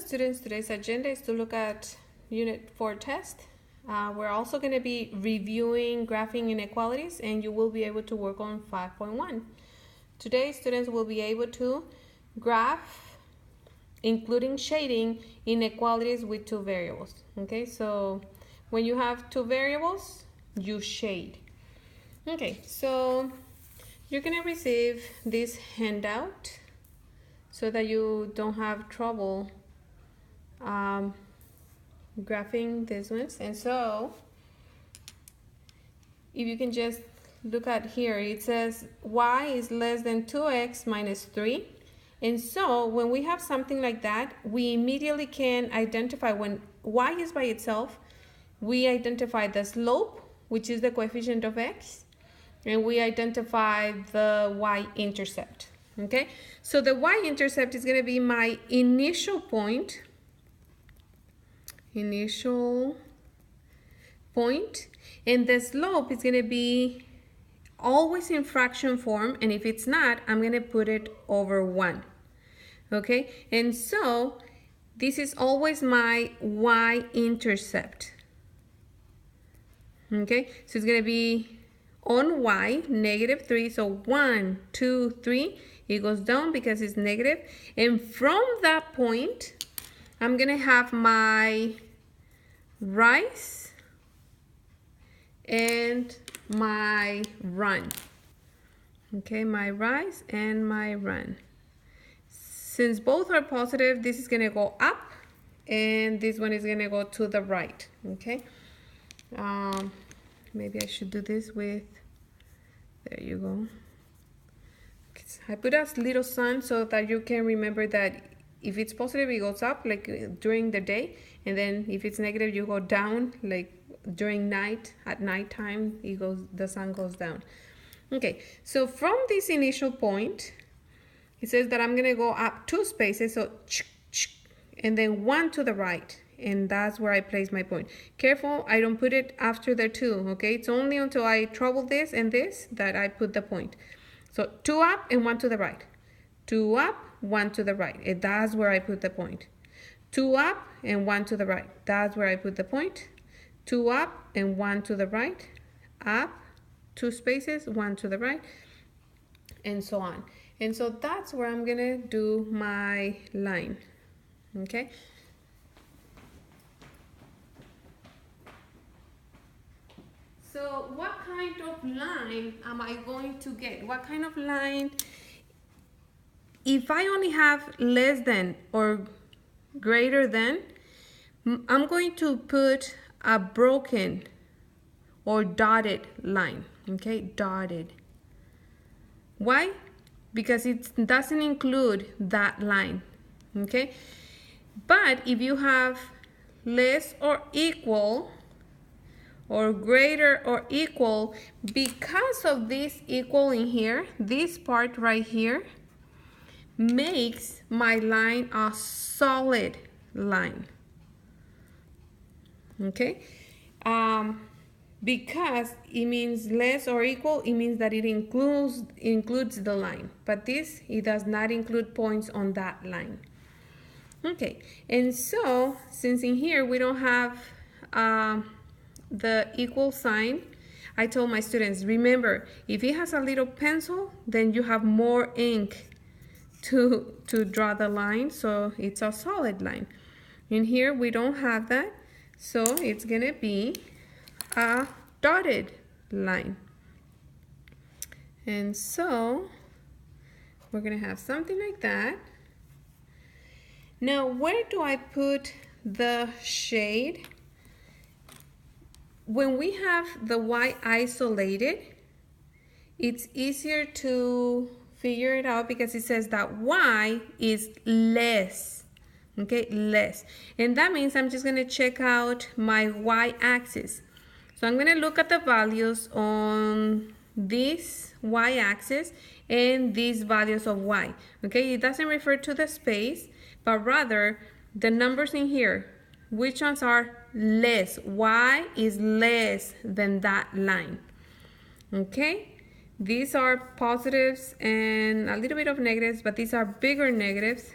students, today's agenda is to look at Unit 4 test. We're also going to be reviewing graphing inequalities, and you will be able to work on 5.1. Today, students will be able to graph, including shading, inequalities with two variables. Okay, so when you have two variables, you shade. Okay, so you're going to receive this handout so that you don't have trouble graphing these ones. And so if you can just look at here, it says y is less than 2x minus 3. And so when we have something like that, we immediately can identify when y is by itself, we identify the slope, which is the coefficient of x, and we identify the y-intercept. Okay, so the y-intercept is going to be my initial point, and the slope is going to be always in fraction form, and if it's not, I'm going to put it over 1. Okay, and so this is always my y-intercept. Okay, so it's going to be on y, negative 3, so 1, 2, 3, it goes down because it's negative, and from that point, I'm going to have my rise and my run. Okay, my rise and my run. Since both are positive, this is going to go up, and this one is going to go to the right. Okay, maybe I should do this with, there you go. I put a little sun so that you can remember that if it's positive, it goes up like during the day, and then if it's negative, you go down like during night. At night time, the sun goes down. Okay, so from this initial point, it says that I'm gonna go up 2 spaces, so and then 1 to the right, and that's where I place my point. Careful, I don't put it after the 2. Okay, it's only until I trouble this and this that I put the point. So 2 up and 1 to the right, 2 up, 1 to the right, and that's where I put the point. 2 up and 1 to the right, that's where I put the point. 2 up and 1 to the right, up 2 spaces, 1 to the right, and so on. And so that's where I'm gonna do my line. Okay, so what kind of line am I going to get? What kind of line? If I only have less than or greater than, I'm going to put a broken or dotted line. Okay, dotted. Why? Because it doesn't include that line. Okay, but if you have less or equal or greater or equal, because of this equal in here, this part right here makes my line a solid line. Okay, because it means less or equal, it means that it includes the line, but this, it does not include points on that line. Okay, and so since in here we don't have the equal sign, I told my students, remember, if it has a little pencil, then you have more ink to draw the line, so it's a solid line. In here we don't have that, so it's gonna be a dotted line. And so we're gonna have something like that. Now, where do I put the shade? When we have the y isolated, it's easier to figure it out because it says that y is less. Okay, less. And that means I'm just going to check out my y-axis. So I'm going to look at the values on this y-axis and these values of y. Okay, it doesn't refer to the space, but rather the numbers in here. Which ones are less? Y is less than that line. Okay, these are positives and a little bit of negatives, but these are bigger negatives.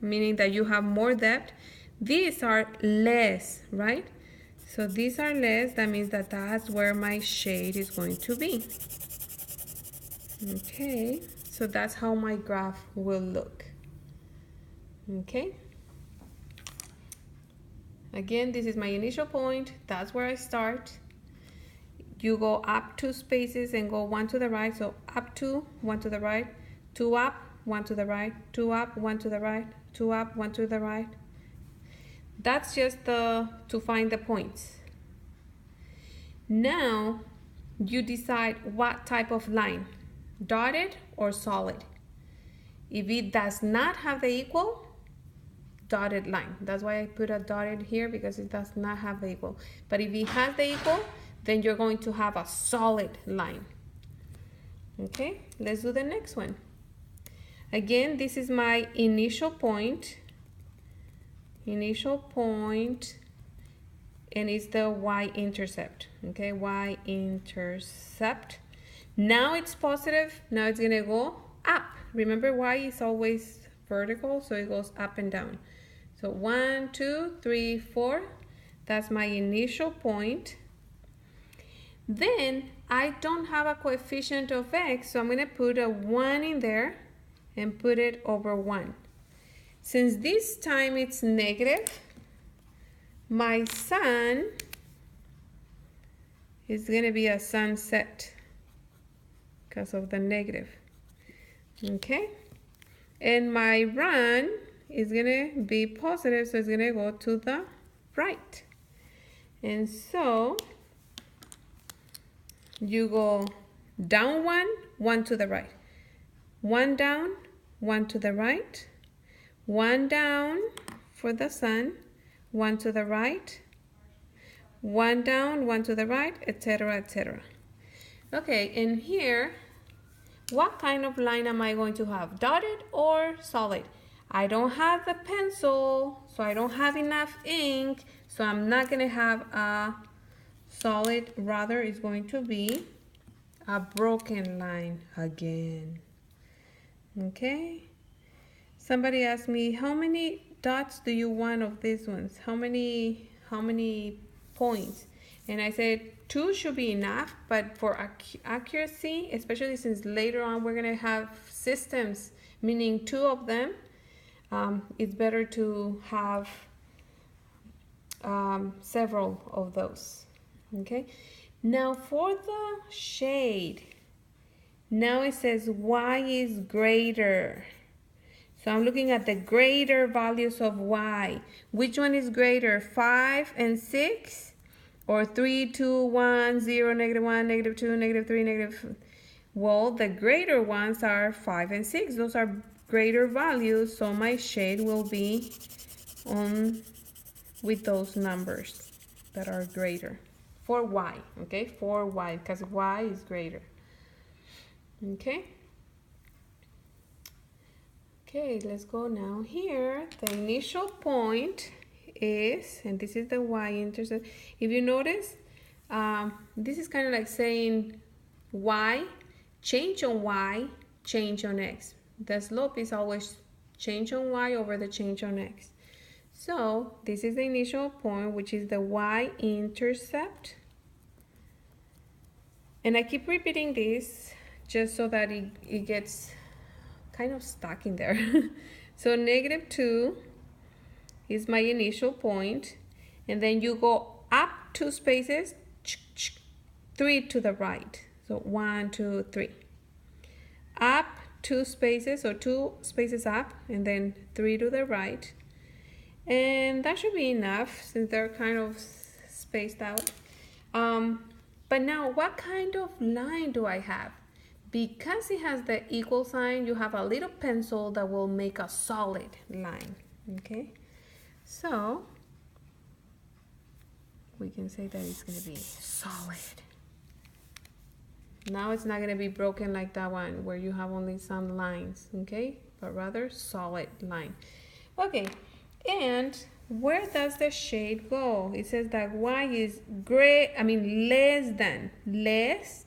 meaning that you have more depth. These are less, right? So these are less, that means that that's where my shade is going to be. Okay, so that's how my graph will look. Okay. Again, this is my initial point. That's where I start. You go up 2 spaces and go 1 to the right. So up 2, 1 to the right, 2 up, 1 to the right, 2 up, 1 to the right, 2 up, 1 to the right. That's just to find the points. Now you decide what type of line, dotted or solid. If it does not have the equal, dotted line. That's why I put a dotted here, because it does not have the equal. But if it has the equal, then you're going to have a solid line. Okay, let's do the next one. Again, this is my initial point, and it's the Y-intercept. Okay, Y-intercept. Now it's positive, now it's gonna go up. Remember, Y is always vertical, so it goes up and down. So 1, 2, 3, 4, that's my initial point. Then I don't have a coefficient of x, so I'm gonna put a 1 in there and put it over 1. Since this time it's negative, my sun is gonna be a sunset because of the negative. Okay, and my run is gonna be positive, so it's gonna go to the right. And so you go down 1, 1 to the right, 1 down, 1 to the right, 1 down for the sun, 1 to the right, 1 down, 1 to the right, etc., etc. Okay, and here, what kind of line am I going to have? Dotted or solid? I don't have the pencil, so I don't have enough ink, so I'm not gonna have a solid, rather it's going to be a broken line again. Okay, somebody asked me, how many dots do you want of these ones? How many points? And I said 2 should be enough, but for accuracy, especially since later on we're gonna have systems, meaning 2 of them, it's better to have several of those. Okay, now for the shade, now it says Y is greater. So I'm looking at the greater values of Y. Which one is greater, 5 and 6? Or 3, 2, 1, 0, -1, -2, -3, negative. Well, the greater ones are 5 and 6. Those are greater values, so my shade will be on with those numbers that are greater. For Y, okay? For Y, because Y is greater. Okay? Okay, let's go now here. The initial point is, and this is the Y-intercept. If you notice, this is kind of like saying Y, change on Y, change on X. The slope is always change on Y over the change on X. So this is the initial point, which is the Y-intercept. And I keep repeating this just so that it gets kind of stuck in there. So -2 is my initial point, and then you go up 2 spaces, 3 to the right. So 1, 2, 3. Up 2 spaces, or 2 spaces up, and then 3 to the right. And that should be enough since they're kind of spaced out. But now, what kind of line do I have? Because it has the equal sign, you have a little pencil that will make a solid line, okay? So, we can say that it's gonna be solid. Now it's not gonna be broken like that one where you have only some lines, okay? But rather solid line. Okay, and where does the shade go? It says that Y is less than, less.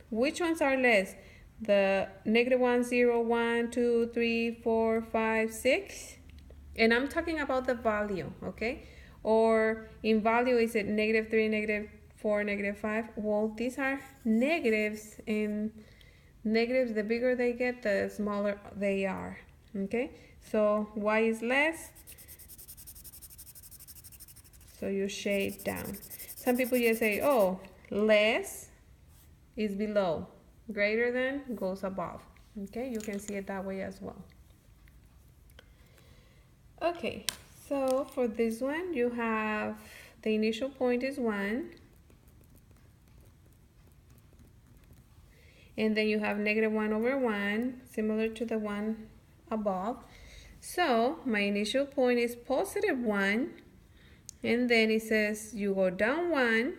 Which ones are less? The -1, 0, 1, 2, 3, 4, 5, 6. And I'm talking about the value, okay? Or in value, is it -3, -4, -5? Well, these are negatives, and negatives, the bigger they get, the smaller they are, okay? So y is less, so you shade down. Some people just say, oh, less is below, greater than goes above, okay? You can see it that way as well. Okay, so for this one, you have the initial point is 1, and then you have -1/1, similar to the one above. So my initial point is +1, and then it says you go down 1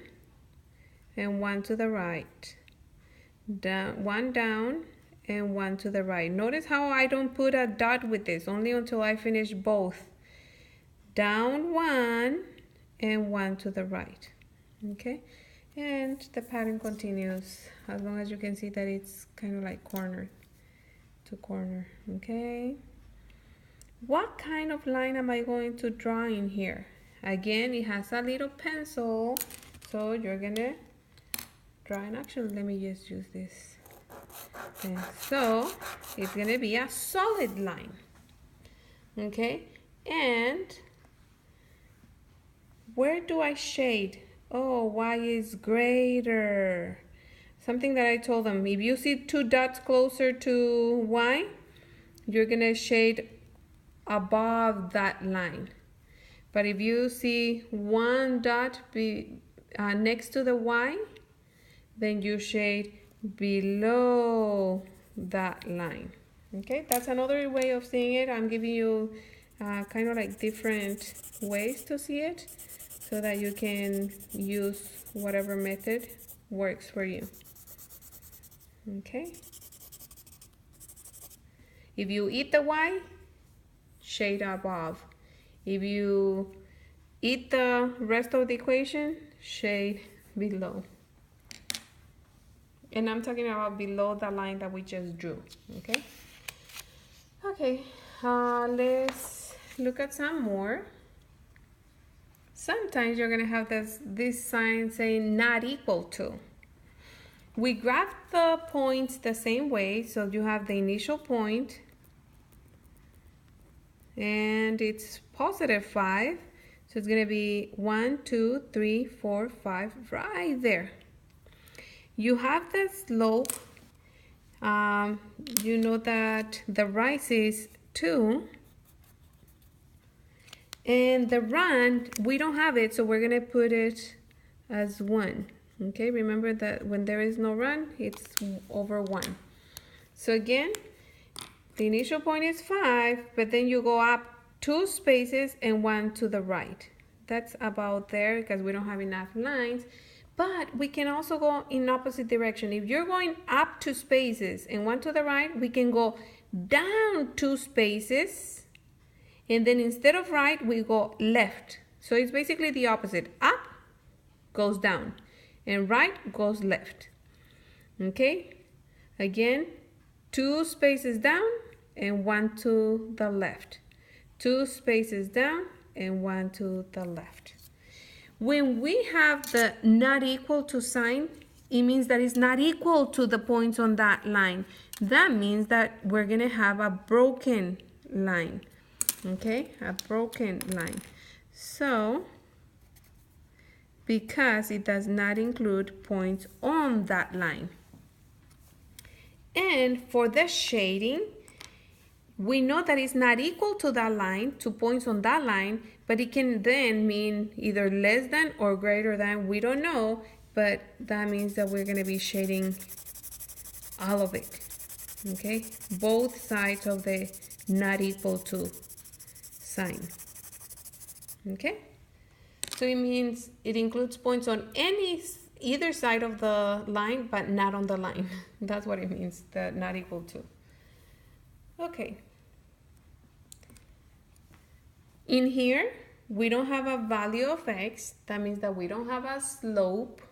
and 1 to the right, down 1 down and 1 to the right. Notice how I don't put a dot with this, only until I finish both. Down 1 and 1 to the right, okay? And the pattern continues as long as you can see that it's kind of like corner to corner, okay? What kind of line am I going to draw in here? Again, it has a little pencil, so you're gonna draw, and actually let me just use this. And so it's gonna be a solid line, okay? And where do I shade? Oh, y is greater. Something that I told them, if you see 2 dots closer to y, you're gonna shade above that line. But if you see 1 dot next to the y, then you shade below that line. Okay, that's another way of seeing it. I'm giving you kind of like different ways to see it, so that you can use whatever method works for you. Okay. If you eat the y, shade above. If you eat the rest of the equation, shade below. And I'm talking about below the line that we just drew, okay? Okay, let's look at some more. Sometimes you're gonna have this sign saying not equal to. We graph the points the same way, so you have the initial point, and it's +5, so it's gonna be 1, 2, 3, 4, 5, right there. You have the slope, you know that the rise is 2, and the run, we don't have it, so we're gonna put it as 1. Okay, remember that when there is no run, it's over 1. So again, the initial point is 5, but then you go up 2 spaces and 1 to the right. That's about there because we don't have enough lines. But we can also go in opposite direction. If you're going up 2 spaces and 1 to the right, we can go down 2 spaces, and then instead of right, we go left. So it's basically the opposite. Up goes down, and right goes left. Okay? Again, 2 spaces down and 1 to the left. 2 spaces down and 1 to the left. When we have the not equal to sign, it means that it's not equal to the points on that line. That means that we're gonna have a broken line. Okay, a broken line. So, because it does not include points on that line. And for the shading, we know that it's not equal to that line, to points on that line, but it can then mean either less than or greater than, we don't know, but that means that we're gonna be shading all of it, okay? Both sides of the not equal to sign, okay? So it means it includes points on either side of the line, but not on the line. That's what it means, the not equal to. Okay. In here, we don't have a value of x. That means that we don't have a slope.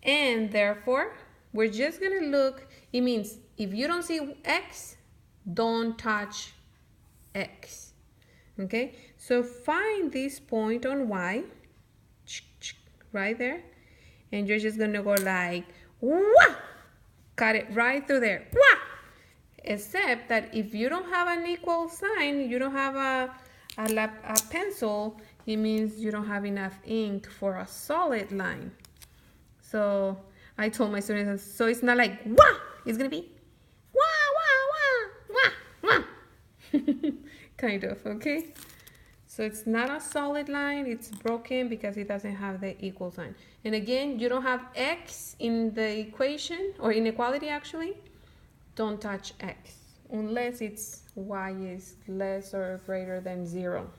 And therefore, we're just gonna look. It means if you don't see x, don't touch x. Okay, so find this point on Y, right there, and you're just gonna go like, wah! Cut it right through there, wah! Except that if you don't have an equal sign, you don't have a pencil, it means you don't have enough ink for a solid line. So I told my students, so it's not like wah, it's gonna be wah, wah, wah, wah, wah. Kind of, okay? So it's not a solid line, it's broken because it doesn't have the equal sign. And again, you don't have x in the equation, or inequality actually. Don't touch x unless it's y is less or greater than 0.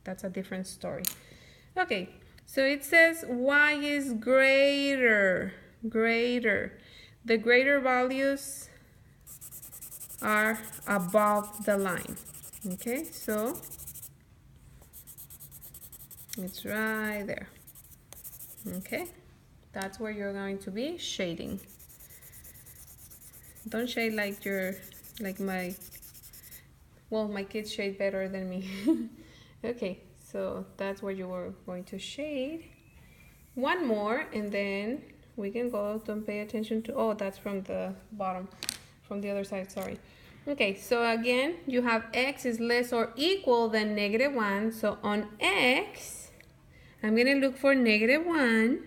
That's a different story. Okay, so it says y is greater. The greater values are above the line. Okay, so it's right there. Okay, that's where you're going to be shading. Don't shade like my kids shade better than me. Okay, so that's where you were going to shade. One more, and then we can go. Don't pay attention to, oh, that's from the bottom, from the other side, sorry. Okay, so again, you have x is less or equal than -1. So on x, I'm gonna look for -1.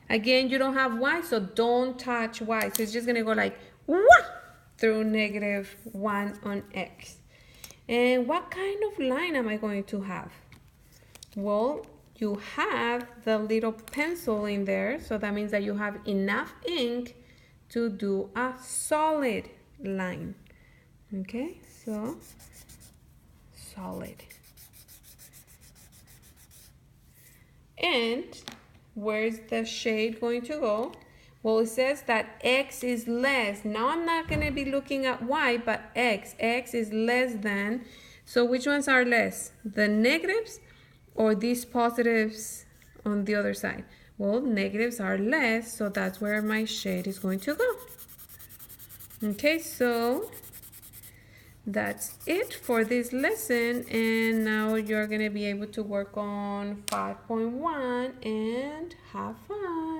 Again, you don't have y, so don't touch y. So it's just gonna go like, wah, through -1 on x. And what kind of line am I going to have? Well, you have the little pencil in there, so that means that you have enough ink to do a solid line. Okay, so solid. And where's the shade going to go? Well, it says that x is less. Now I'm not going to be looking at y, but x. X is less than. So which ones are less? The negatives or these positives on the other side? Well, negatives are less, so that's where my shade is going to go. Okay, so that's it for this lesson, and now you're going to be able to work on 5.1 and have fun.